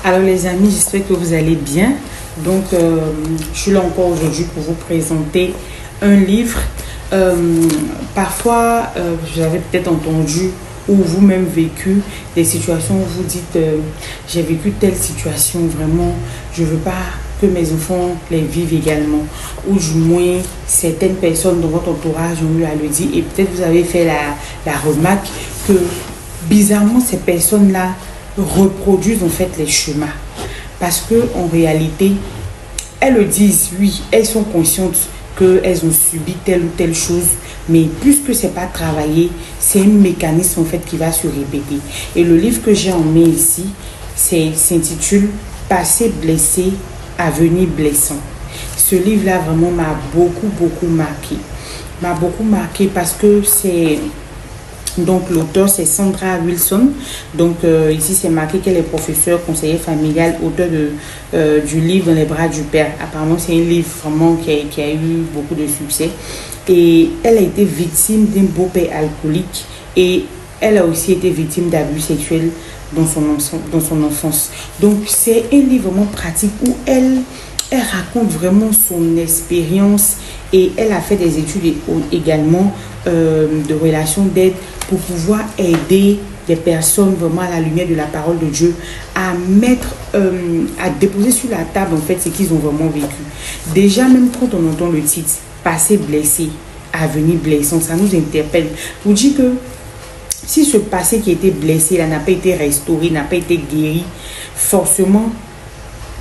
Alors les amis, j'espère que vous allez bien. Donc, je suis là encore aujourd'hui pour vous présenter un livre. Parfois, vous avez peut-être entendu ou vous-même vécu des situations où vous dites j'ai vécu telle situation, vraiment, je ne veux pas que mes enfants les vivent également. Ou du moins, certaines personnes dans votre entourage ont eu à le dire. Et peut-être vous avez fait la remarque que bizarrement, ces personnes-là reproduisent en fait les schémas. Parce qu'en réalité, elles le disent, oui, elles sont conscientes qu'elles ont subi telle ou telle chose, mais puisque ce n'est pas travaillé, c'est un mécanisme en fait qui va se répéter. Et le livre que j'ai en main ici, s'intitule « Passé blessé, avenir blessant ». Ce livre-là vraiment m'a beaucoup marqué. M'a beaucoup marqué parce que c'est... Donc l'auteur c'est Sandra Wilson. Donc ici c'est marqué qu'elle est professeure, conseillère familiale, auteur du livre Dans les bras du père. Apparemment c'est un livre vraiment qui a eu beaucoup de succès. Et elle a été victime d'un beau-père alcoolique et elle a aussi été victime d'abus sexuels dans son enfance. Donc c'est un livre vraiment pratique où elle raconte vraiment son expérience et elle a fait des études également de relations d'aide pour pouvoir aider des personnes vraiment à la lumière de la parole de Dieu à mettre, à déposer sur la table en fait ce qu'ils ont vraiment vécu. Déjà même quand on entend le titre « Passé blessé, avenir blessant », ça nous interpelle pour dire que si ce passé qui a été blessé là n'a pas été restauré, n'a pas été guéri, forcément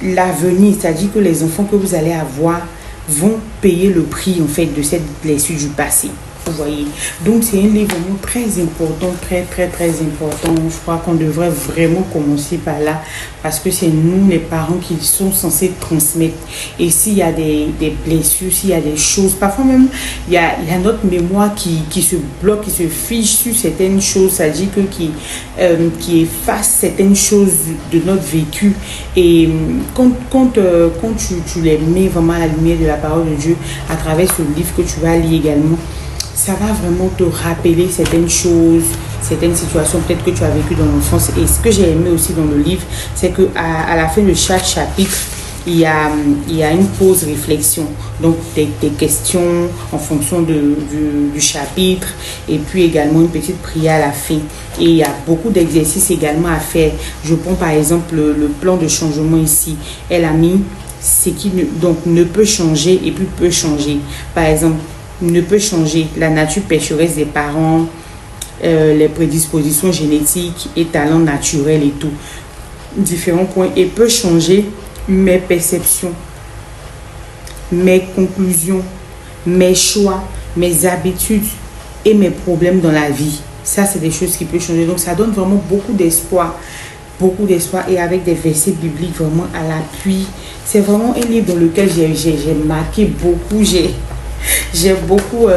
l'avenir, c'est-à-dire que les enfants que vous allez avoir vont payer le prix en fait de cette blessure du passé. Vous voyez, donc c'est un livre vraiment très important, très important. Je crois qu'on devrait vraiment commencer par là parce que c'est nous les parents qui sont censés transmettre. Et s'il y a des blessures, s'il y a des choses, parfois même il y a notre mémoire qui se bloque, qui se fiche sur certaines choses, c'est-à-dire que qui efface certaines choses de notre vécu. Et quand tu les mets vraiment à la lumière de la parole de Dieu à travers ce livre que tu vas lire également, ça va vraiment te rappeler certaines choses, certaines situations peut-être que tu as vécues dans l'enfance. Et ce que j'ai aimé aussi dans le livre, c'est qu'à la fin de chaque chapitre, il y a une pause réflexion. Donc des questions en fonction du chapitre et puis également une petite prière à la fin. Et il y a beaucoup d'exercices également à faire. Je prends par exemple le plan de changement ici. Elle a mis ce qui ne peut changer et puis peut changer. Par exemple, ne peut changer la nature pécheresse des parents, les prédispositions génétiques et talents naturels et tout. Différents points. Et peut changer mes perceptions, mes conclusions, mes choix, mes habitudes et mes problèmes dans la vie. Ça, c'est des choses qui peuvent changer. Donc, ça donne vraiment beaucoup d'espoir. Beaucoup d'espoir et avec des versets bibliques vraiment à l'appui. C'est vraiment un livre dans lequel j'ai marqué beaucoup. J'ai beaucoup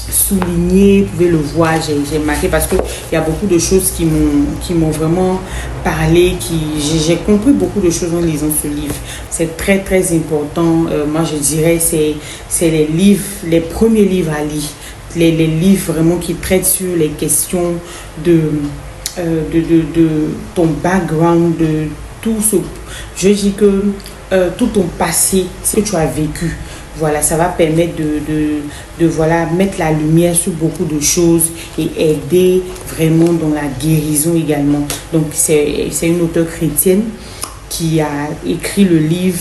souligné, vous pouvez le voir, j'ai marqué parce qu'il y a beaucoup de choses qui m'ont vraiment parlé, j'ai compris beaucoup de choses en lisant ce livre. C'est très important. Moi je dirais c'est les premiers livres à lire, les livres vraiment qui traitent sur les questions de ton background, de tout ce, je dis que tout ton passé, ce que tu as vécu. Voilà, ça va permettre de voilà, mettre la lumière sur beaucoup de choses et aider vraiment dans la guérison également. Donc, c'est une auteure chrétienne qui a écrit le livre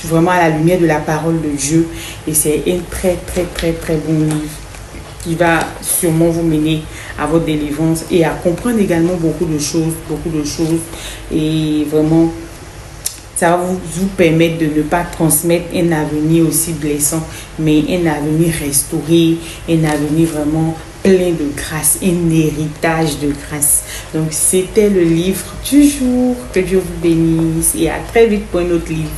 vraiment à la lumière de la parole de Dieu. Et c'est un très bon livre qui va sûrement vous mener à votre délivrance et à comprendre également beaucoup de choses. Et vraiment, ça va vous permettre de ne pas transmettre un avenir aussi blessant, mais un avenir restauré, un avenir vraiment plein de grâce, un héritage de grâce. Donc, c'était le livre du jour. Que Dieu vous bénisse et à très vite pour un autre livre.